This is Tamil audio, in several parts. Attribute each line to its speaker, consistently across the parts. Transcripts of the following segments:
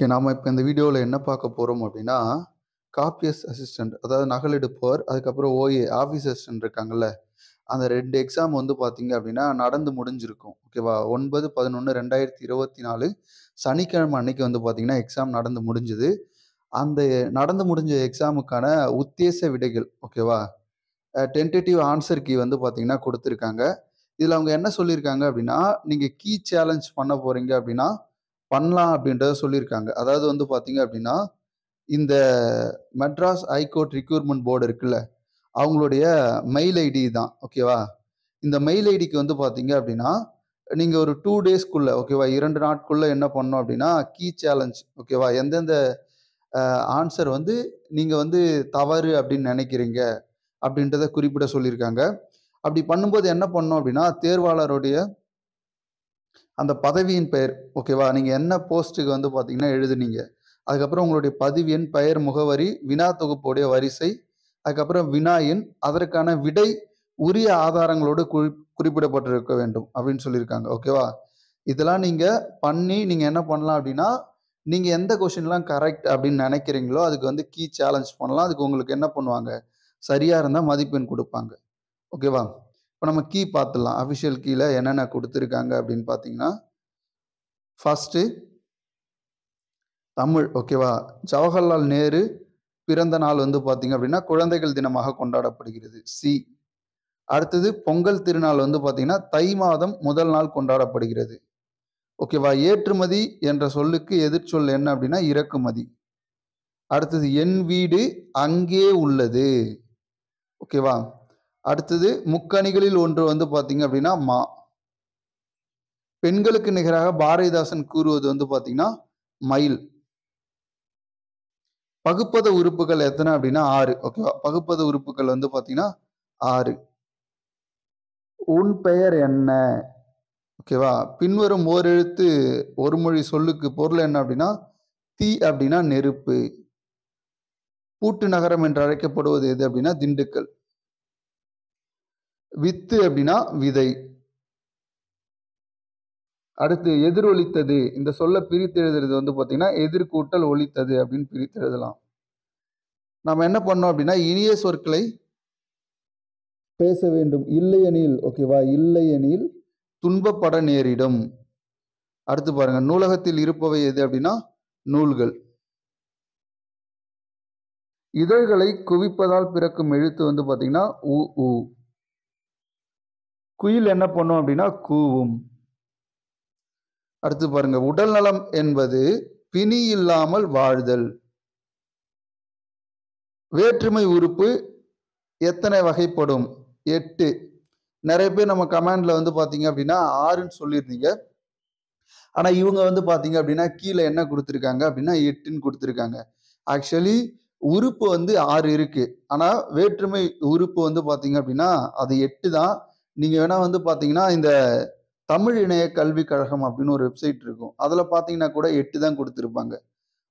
Speaker 1: ஓகே. நாம இப்ப இந்த வீடியோல என்ன பார்க்க போறோம் அப்டின்னா, காப்பியர்ஸ் அசிஸ்டன்ட் அதாவது நகலெடுப்பவர், அதுக்கப்புறம் ஓஏ ஆஃபீஸ் அசிஸ்டன்ட் இருக்காங்கல்ல, அந்த 2 எக்ஸாம் வந்து பார்த்தீங்க அப்டின்னா, நடந்து முடிஞ்சிருக்கும். ஓகேவா? 9/11/2024 சனிக்கிழமை அன்னைக்கு வந்து பார்த்தீங்கன்னா, எக்ஸாம் நடந்து முடிஞ்சது. அந்த நடந்து முடிஞ்ச எக்ஸாமுக்கான உத்தேச விடைகள் ஓகேவா? டென்டேட்டிவ் ஆன்ஸர் கீ வந்து பார்த்தீங்கன்னா குடுத்துருக்காங்க. இதுல அவங்க என்ன சொல்லியிருக்காங்க அப்டின்னா, நீங்க கீ சேலஞ்ச் பண்ண போறீங்க அப்டின்னா, பண்ணலாம் அப்டின்றத சொல்லியிருக்காங்க. அதாவது வந்து பார்த்தீங்க அப்டின்னா, இந்த மெட்ராஸ் ஹைகோர்ட் ரிக்ரூட்மென்ட் போர்டு இருக்குல்ல, அவங்களுடைய மெயில் ஐடி தான். ஓகேவா? இந்த மெயில் ஐடிக்கு வந்து பார்த்தீங்க அப்டின்னா, நீங்க ஒரு 2 டேஸ்க்குள்ள ஓகேவா? 2 நாட்குள்ள என்ன பண்ணணும் அப்டின்னா, கீ சேலஞ்ச் ஓகேவா? எந்தெந்த ஆன்ஸர் வந்து நீங்க வந்து தவறு அப்டின்னு நெனைக்கிறீங்க அப்டின்றத குறிப்பிட சொல்லியிருக்காங்க. அப்படி பண்ணும்போது என்ன பண்ணணும் அப்டின்னா, தேர்வாளருடைய அந்த பதவியின் பெயர் ஓகேவா? நீங்க என்ன போஸ்ட்டுக்கு வந்து பார்த்தீங்கன்னா எழுதுனீங்க. அதுக்கப்புறம் உங்களுடைய பதிவு எண், பெயர், முகவரி, வினா தொகுப்புடைய வரிசை, அதுக்கப்புறம் வினா எண், அதற்கான விடை உரிய ஆதாரங்களோடு குறிப்பிடப்பட்டிருக்க வேண்டும் அப்படின்னு சொல்லியிருக்காங்க. ஓகேவா? இதெல்லாம் நீங்க பண்ணி நீங்க என்ன பண்ணலாம் அப்படின்னா, நீங்க எந்த கொஸ்டின்லாம் கரெக்ட் அப்படின்னு நினைக்கிறீங்களோ, அதுக்கு வந்து கீ சேலஞ்ச் பண்ணலாம். அதுக்கு உங்களுக்கு என்ன பண்ணுவாங்க? சரியா இருந்தா மதிப்பெண் குடுப்பாங்க. ஓகேவா? இப்ப நம்ம கீ பார்த்துடலாம். அஃபிஷியல் கீல என்னென்ன குடுத்துருக்காங்க அப்படின்னு பார்த்தீங்கன்னா, ஃபர்ஸ்ட்டு தமிழ் ஓகேவா? ஜவஹர்லால் நேரு பிறந்த நாள் வந்து பார்த்தீங்க அப்படின்னா, குழந்தைகள் தினமாக கொண்டாடப்படுகிறது. சி. அடுத்தது பொங்கல் திருநாள் வந்து பார்த்தீங்கன்னா, தை மாதம் முதல் நாள் கொண்டாடப்படுகிறது. ஓகேவா? ஏற்றுமதி என்ற சொல்லுக்கு எதிர்ச்சொல் என்ன அப்படின்னா, இறக்குமதி. அடுத்தது என் வீடு அங்கே உள்ளது. ஓகேவா? அடுத்தது முக்கணிகளில் ஒன்று வந்து பார்த்தீங்க அப்படின்னா, மா. பெண்களுக்கு நிகராக பாரதிதாசன் கூறுவது வந்து பார்த்தீங்கன்னா, மயில். பகுப்பத உறுப்புகள் எத்தனை அப்படின்னா 6 ஓகேவா? பகுப்பத உறுப்புகள் வந்து பார்த்தீங்கன்னா 6. உன் பெயர் என்ன? ஓகேவா? பின்வரும் ஓரெழுத்து ஒரு மொழி சொல்லுக்கு பொருள் என்ன அப்படின்னா, தீ அப்படின்னா நெருப்பு. பூட்டு நகரம் என்று அழைக்கப்படுவது எது அப்படின்னா திண்டுக்கல். வித்து அப்படின்னா விதை. அடுத்து எதிரொலித்தது இந்த சொல்ல பிரித்து எழுதுறது வந்து பார்த்தீங்கன்னா, எதிர் கூட்டல் ஒலித்தது அப்படின்னு பிரித்து எழுதலாம். நம்ம என்ன பண்ணோம் அப்படின்னா, இனிய சொற்களை பேச வேண்டும். இல்லையெனில் ஓகேவா? இல்லையெனில் துன்பப்பட நேரிடும். அடுத்து பாருங்க. நூலகத்தில் இருப்பவை எது அப்படின்னா, நூல்கள். இதழ்களை குவிப்பதால் பிறக்கும் எழுத்து வந்து பார்த்தீங்கன்னா, உ, உ. குயில் என்ன பண்ணும் அப்படின்னா, கூவும். அடுத்து பாருங்க. உடல் நலம் என்பது பிணி இல்லாமல் வாழ்தல். வேற்றுமை உறுப்பு எத்தனை வகைப்படும்? 8. நிறைய பேர் நம்ம கமெண்ட்ல வந்து பார்த்தீங்க அப்படின்னா, 6ன்னு சொல்லியிருந்தீங்க. ஆனா இவங்க வந்து பார்த்தீங்க அப்படின்னா, கீழ என்ன குடுத்துருக்காங்க அப்படின்னா, 8ன்னு குடுத்துருக்காங்க. ஆக்சுவலி உறுப்பு வந்து 6 இருக்கு. ஆனா வேற்றுமை உறுப்பு வந்து பார்த்தீங்க அப்படின்னா, அது 8 தான். நீங்க வேணா வந்து பார்த்தீங்கன்னா, இந்த தமிழ் இணைய கல்விக் கழகம் அப்படின்னு ஒரு வெப்சைட் இருக்கும். அதுல பார்த்தீங்கன்னா கூட 8 தான் குடுத்திருப்பாங்க.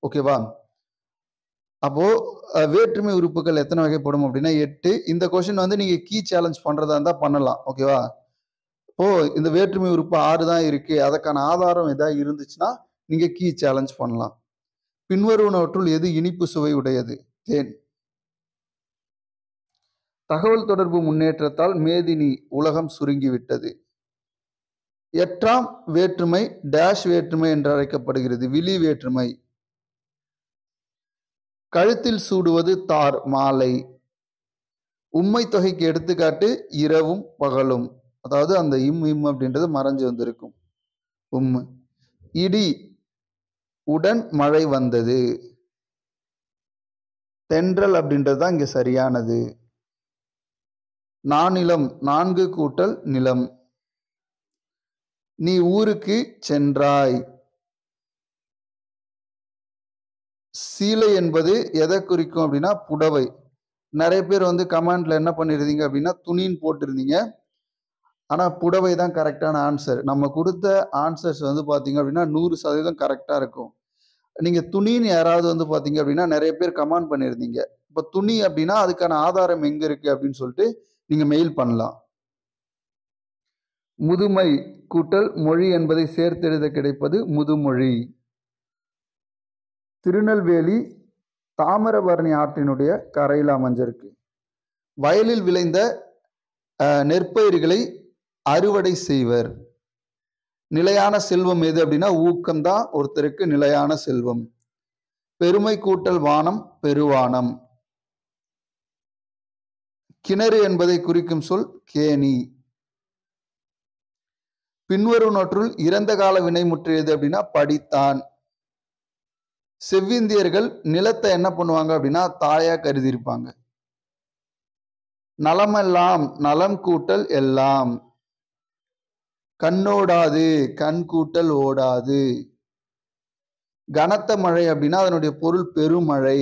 Speaker 1: ஓகேவா? அப்போ வேற்றுமை உறுப்புகள் எத்தனை வகைப்படும் அப்படின்னா 8. இந்த கொஸ்டின் வந்து நீங்க கீ சேலஞ்ச் பண்றதா இருந்தா பண்ணலாம். ஓகேவா? இப்போ இந்த வேற்றுமை உறுப்பு 6 தான் இருக்கு. அதற்கான ஆதாரம் ஏதா இருந்துச்சுன்னா, நீங்க கீ சேலஞ்ச் பண்ணலாம். பின்வருவனவற்றுள் எது இனிப்பு சுவை உடையது? தேன். தகவல் தொடர்பு முன்னேற்றத்தால் மேதினி உலகம் சுருங்கிவிட்டது. 8ஆம் வேற்றுமை டேஷ் வேற்றுமை என்று அழைக்கப்படுகிறது. விழி வேற்றுமை. கழுத்தில் சூடுவது தார் மாலை. உம்மை தொகைக்கு எடுத்துக்காட்டு இரவும் பகலும். அதாவது அந்த இம் அப்படின்றது மறைஞ்சு வந்திருக்கும். உம்மு. இடி உடன் மழை வந்தது. தென்றல் அப்படின்றது தான் இங்க சரியானது. நானிலம் 4 கூட்டல் நிலம். நீ ஊருக்கு சென்றாய். சீலை என்பது எதை குறிக்கும் அப்படின்னா புடவை. நிறைய பேர் வந்து கமெண்ட்ல என்ன பண்ணிருந்தீங்க அப்படின்னா துணின்னு போட்டிருந்தீங்க. ஆனா புடவை தான் கரெக்டான ஆன்சர். நம்ம கொடுத்த ஆன்சர்ஸ் வந்து பார்த்தீங்க அப்படின்னா 100% கரெக்டா இருக்கும். நீங்க துணின்னு யாராவது வந்து பார்த்தீங்க அப்படின்னா நிறைய பேர் கமெண்ட் பண்ணியிருந்தீங்க. இப்ப துணி அப்படின்னா அதுக்கான ஆதாரம் எங்க இருக்கு அப்படின்னு சொல்லிட்டு நீங்க மெயில் பண்ணலாம். முதுமை கூட்டல் மொழி என்பதை சேர்த்தெழுத கிடைப்பது முதுமொழி. திருநெல்வேலி தாமிரபரணி ஆற்றினுடைய கரையில் அமைஞ்சிருக்கு. வயலில் விளைந்த நெற்பயிர்களை அறுவடை செய்வர். நிலையான செல்வம் எது அப்படின்னா ஊக்கம்தான் ஒருத்தருக்கு நிலையான செல்வம். பெருமை கூட்டல் வானம் பெருவானம். கிணறு என்பதை குறிக்கும் சொல் கேணி. பின்வருவனற்றுள் இறந்த கால வினைமுற்று எது அப்படின்னா படித்தான். செவ்விந்தியர்கள் நிலத்தை என்ன பண்ணுவாங்க அப்படின்னா தாயா கருதி இருப்பாங்க. நலமெல்லாம் நலம் கூட்டல் எல்லாம். கண்ணோடாது கண் கூட்டல் ஓடாது. கனத்த மழை அப்படின்னா அதனுடைய பொருள் பெருமழை.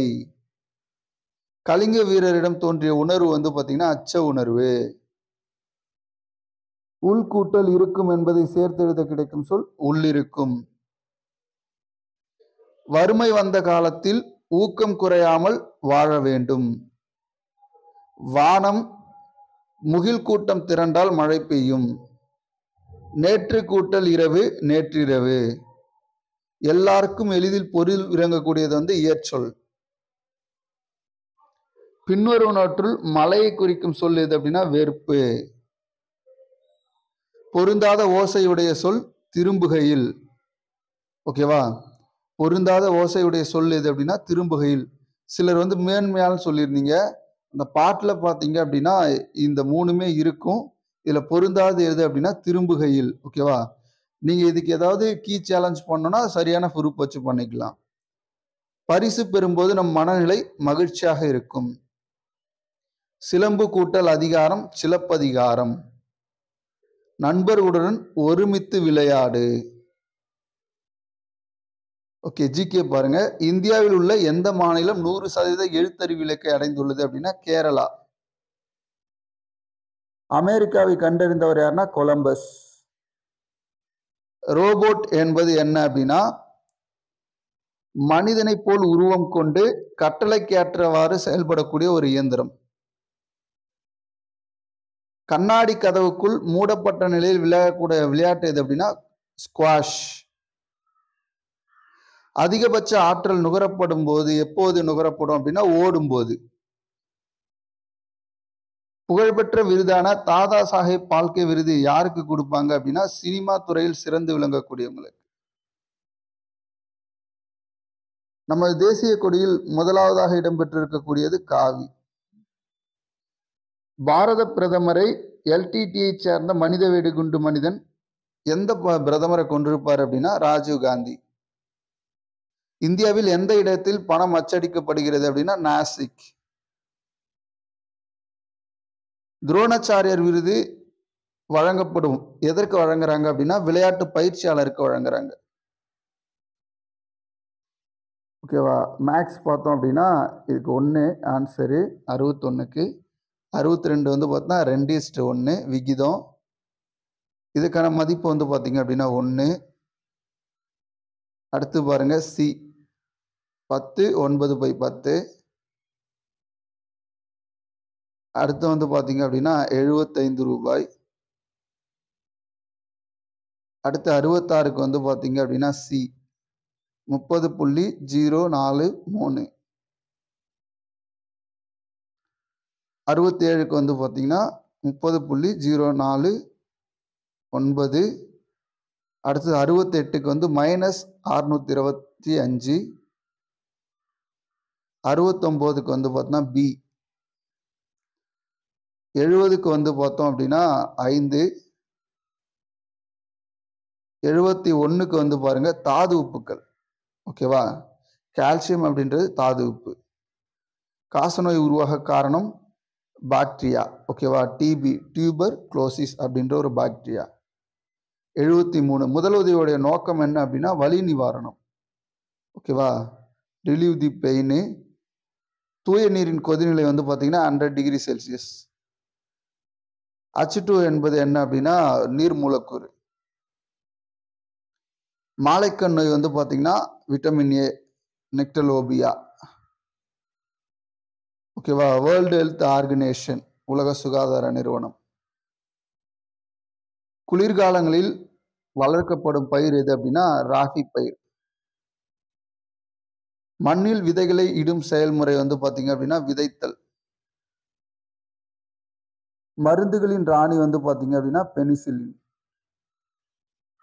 Speaker 1: கலிங்க வீரரிடம் தோன்றிய உணர்வு வந்து பாத்தீங்கன்னா அச்ச உணர்வு. உள்கூட்டல் இருக்கும் என்பதை சேர்த்தெழுத கிடைக்கும் சொல் உள்ளிருக்கும். வறுமை வந்த காலத்தில் ஊக்கம் குறையாமல் வாழ வேண்டும். வானம் முகில் கூட்டம் திரண்டால் மழை பெய்யும். நேற்று கூட்டல் இரவு நேற்றிரவு. எல்லாருக்கும் எளிதில் பொருள் இறங்கக்கூடியது வந்து இயற்சொல். பின்வருவனற்றுள் மலையை குறிக்கும் சொல் எது அப்படின்னா வெறுப்பு. பொருந்தாத ஓசையுடைய சொல் திரும்புகையில். ஓகேவா? பொருந்தாத ஓசையுடைய சொல் எது அப்படின்னா திரும்புகையில். சிலர் வந்து மேன்மையால் சொல்லியிருந்தீங்க. அந்த பாட்டில் பார்த்தீங்க அப்படின்னா இந்த மூணுமே இருக்கும். இதுல பொருந்தாது எது அப்படின்னா திரும்புகையில். ஓகேவா? நீங்க இதுக்கு ஏதாவது கீ சேலஞ்ச் பண்ணணும்னா சரியான ப்ரூஃப் வச்சு பண்ணிக்கலாம். பரிசு பெறும்போது நம் மனநிலை மகிழ்ச்சியாக இருக்கும். சிலம்பு கூட்டல் அதிகாரம் சிலப்பதிகாரம். நண்பர்களுடன் ஒருமித்து விளையாடு. ஓகே, ஜிகே பாருங்க. இந்தியாவில் உள்ள எந்த மாநிலம் 100% எழுத்தறிவு இலக்கை அடைந்துள்ளது அப்படின்னா கேரளா. அமெரிக்காவை கண்டறிந்தவர் யாருன்னா கொலம்பஸ். ரோபோட் என்பது என்ன அப்படின்னா மனிதனை போல் உருவம் கொண்டு கட்டளைக்கேற்றவாறு செயல்படக்கூடிய ஒரு இயந்திரம். கண்ணாடி கதவுக்குள் மூடப்பட்ட நிலையில் விளையாடக்கூடிய விளையாட்டு எது அப்படின்னா ஸ்குவாஷ். அதிகபட்ச ஆற்றல் நுகரப்படும் போது எப்போது நுகரப்படும் அப்படின்னா ஓடும்போது. புகழ்பெற்ற விருதான தாதா சாஹேப் பால்கே விருது யாருக்கு கொடுப்பாங்க அப்படின்னா சினிமா துறையில் சிறந்து விளங்கக்கூடியவங்களுக்கு. நமது தேசிய கொடியில் முதலாவதாக இடம்பெற்றிருக்கக்கூடியது காவி. பாரத பிரதமரை எல்டிடியை சேர்ந்த மனித வெடிகுண்டு மனிதன் எந்த பிரதமரை கொண்டிருப்பார் அப்படின்னா ராஜீவ் காந்தி. இந்தியாவில் எந்த இடத்தில் பணம் அச்சடிக்கப்படுகிறது அப்படின்னா நாசிக். துரோணாச்சாரியர் விருது வழங்கப்படும் எதற்கு வழங்குறாங்க அப்படின்னா விளையாட்டு பயிற்சியாளருக்கு வழங்குறாங்க. ஓகேவா? மேக்ஸ் பார்த்தோம் அப்படின்னா இதுக்கு 1 ஆன்சரு 61க்கு. 62 வந்து பார்த்தா 2:1 விகிதம். இதுக்கான மதிப்பு வந்து பார்த்தீங்க அப்படின்னா 1. அடுத்து பாருங்க சி 10 9/10. அடுத்து வந்து பார்த்தீங்க அப்படின்னா 75 ரூபாய். அடுத்து 66க்கு வந்து பார்த்தீங்க அப்படின்னா சி 30.043. 67க்கு வந்து பார்த்தீங்கன்னா 30.049. அடுத்தது 68க்கு வந்து -625. 69க்கு வந்து பார்த்தோம்னா பி. 70க்கு வந்து பார்த்தோம் அப்படின்னா 5. 71க்கு வந்து பாருங்க தாது உப்புக்கள். ஓகேவா? கால்சியம் அப்படின்றது தாது உப்பு. காசநோய் உருவாக காரணம் பாக்டீரியா. ஓகேவா? டிபி டியூபர் குளோசிஸ் அப்படின்ற ஒரு பாக்டீரியா. 73 முதலுதவியோடைய நோக்கம் என்ன அப்படின்னா வலி நிவாரணம். ஓகேவா? ரிலீவ் தி பெயின். தூய நீரின் கொதிநிலை வந்து பார்த்தீங்கன்னா 100 டிகிரி செல்சியஸ். H2 என்பது என்ன அப்படின்னா நீர் மூலக்கூறு. மாலைக்கண் நோய் வந்து பார்த்தீங்கன்னா விட்டமின் ஏ நெக்டலோபியா. ஓகேவா? வேர்ல்டு ஹெல்த் ஆர்கனைசேஷன் உலக சுகாதார நிறுவனம். குளிர்காலங்களில் வளர்க்கப்படும் பயிர் எது அப்படின்னா ராகி பயிர். மண்ணில் விதைகளை இடும் செயல்முறை வந்து பார்த்தீங்க அப்படின்னா விதைத்தல். மருந்துகளின் ராணி வந்து பார்த்தீங்க அப்படின்னா பெனிசிலின்.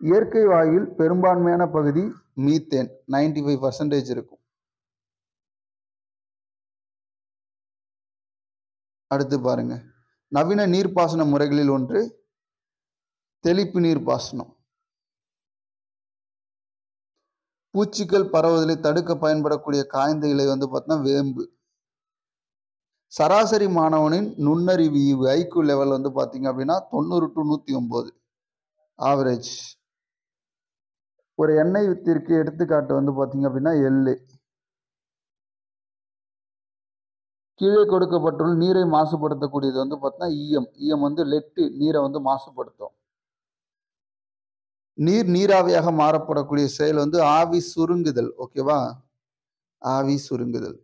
Speaker 1: இயற்கை வாயுவில் பெரும்பான்மையான பகுதி மீத்தேன் 95% இருக்கும். அடுத்து பாருங்க. நவீன நீர்ப்பாசன முறைகளில் ஒன்று தெளிப்பு நீர் பாசனம். பூச்சிகள் பரவுதலை தடுக்க பயன்படக்கூடிய காய்ந்த இலை வந்து பார்த்தீங்கன்னா வேம்பு. சராசரி மாணவனின் நுண்ணறிவு ஈவு ஐக்யூ லெவல் வந்து பார்த்தீங்க அப்படின்னா 90 to 109 ஆவரேஜ். ஒரு எண்ணெய் வித்திற்கு எடுத்துக்காட்டு வந்து பார்த்தீங்க அப்படின்னா எள்ளு. கீழே கொடுக்கப்பட்டுள்ள நீரை மாசுபடுத்தக்கூடியது வந்து பார்த்தீங்கன்னா ஈயம். ஈயம் வந்து லெட்டு நீரை வந்து மாசுபடுத்தும். நீராவியாக மாறப்படக்கூடிய செயல் வந்து ஆவி சுருங்குதல். ஓகேவா? ஆவி சுருங்குதல்.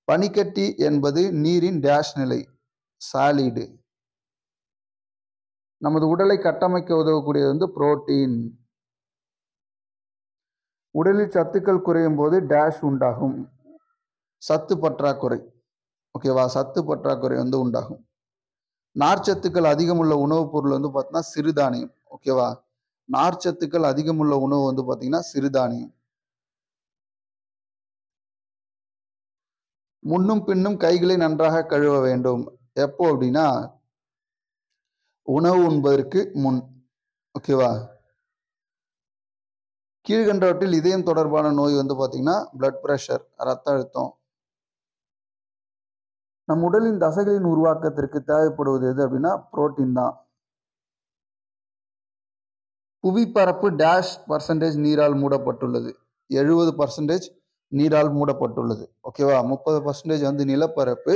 Speaker 1: பனிக்கட்டி என்பது நீரின் டேஷ் நிலை சாலிடு. நமது உடலை கட்டமைக்க உதவக்கூடியது வந்து புரோட்டீன். உடலில் சத்துக்கள் குறையும் போது டேஷ் உண்டாகும் சத்து பற்றாக்குறை. ஓகேவா? சத்து பற்றாக்குறை வந்து உண்டாகும். நார்ச்சத்துக்கள் அதிகமுள்ள உணவுப் பொருள் வந்து பார்த்தீங்கன்னா சிறுதானியம். ஓகேவா? நார்ச்சத்துக்கள் அதிகமுள்ள உணவு வந்து பார்த்தீங்கன்னா சிறுதானியம். முன்னும் பின்னும் கைகளை நன்றாக கழுவ வேண்டும். எப்போ அப்படின்னா உணவு உண்பதற்கு முன். ஓகேவா? கீழ்கண்டவற்றில் இதயம் தொடர்பான நோய் வந்து பார்த்தீங்கன்னா பிளட் பிரஷர், ரத்த அழுத்தம். நம் உடலின் தசைகளின் உருவாக்கத்திற்கு தேவைப்படுவது எது அப்படின்னா புரோட்டீன் தான். புவிப்பரப்பு டேஷ் பர்சன்டேஜ் நீரால் மூடப்பட்டுள்ளது. 70% நீரால் மூடப்பட்டுள்ளது. ஓகேவா? 30% வந்து நிலப்பரப்பு.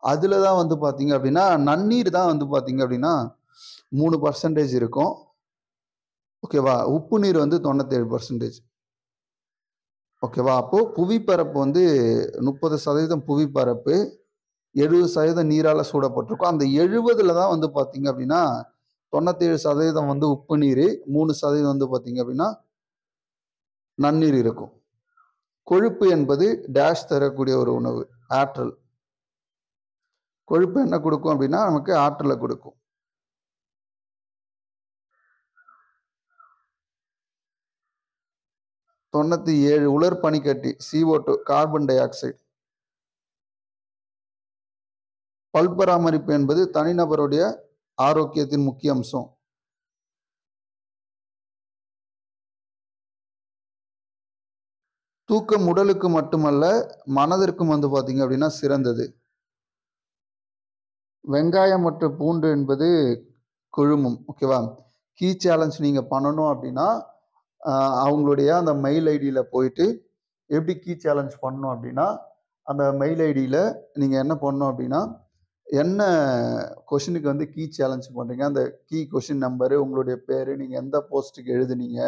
Speaker 1: அதில் தான் வந்து பார்த்தீங்க அப்படின்னா நன்னீர் தான் வந்து பார்த்தீங்க அப்படின்னா 3% இருக்கும். ஓகேவா? உப்பு நீர் வந்து 97%. ஓகேவா? அப்போ புவிப்பரப்பு வந்து 30% புவிப்பரப்பு, 70% நீரால் சூடப்பட்டிருக்கும். அந்த 70ல் தான் வந்து பார்த்தீங்க அப்படின்னா 97% வந்து உப்பு நீர், 3% வந்து பார்த்தீங்க அப்படின்னா நன்னீர் இருக்கும். கொழுப்பு என்பது டேஷ் தரக்கூடிய ஒரு உணவு ஆற்றல். கொழுப்பு என்ன கொடுக்கும் அப்படின்னா நமக்கு ஆற்றலை கொடுக்கும். 97 உலர் பனிக்கட்டி CO2 கார்பன் டை ஆக்சைடு. பல் பராமரிப்பு என்பது தனிநபருடைய ஆரோக்கியத்தின் முக்கிய அம்சம். தூக்கம் உடலுக்கு மட்டுமல்ல மனதிற்கும் வந்து பார்த்தீங்க அப்படின்னா சிறந்தது. வெங்காயம் மற்றும் பூண்டு என்பது குழுமம். ஓகேவா? கீ சேலஞ்ச் நீங்கள் பண்ணணும் அப்படின்னா அவங்களுடைய அந்த மெயில் ஐடியில் போயிட்டு எப்படி கீ சேலஞ்ச் பண்ணணும் அப்படின்னா அந்த மெயில் ஐடியில் நீங்கள் என்ன பண்ணணும் அப்படின்னா என்ன கொஷினுக்கு வந்து கீ சேலஞ்ச் பண்ணுறீங்க, அந்த கீ கொஷின் நம்பரு, உங்களுடைய பேர், நீங்கள் எந்த போஸ்ட்டுக்கு எழுதுனீங்க,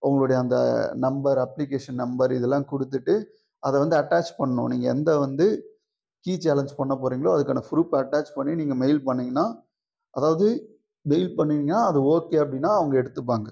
Speaker 1: உங்களுடைய அந்த நம்பர், அப்ளிகேஷன் நம்பர் இதெல்லாம் கொடுத்துட்டு அதை வந்து அட்டாச் பண்ணணும். நீங்கள் எந்த வந்து கீ சேலஞ்ச் பண்ண போகிறீங்களோ அதுக்கான ப்ரூஃப் அட்டாச் பண்ணி நீங்கள் மெயில் பண்ணிங்கன்னா, அதாவது மெயில் பண்ணிங்கன்னா அது ஓகே அப்படின்னா அவங்க எடுத்துப்பாங்க.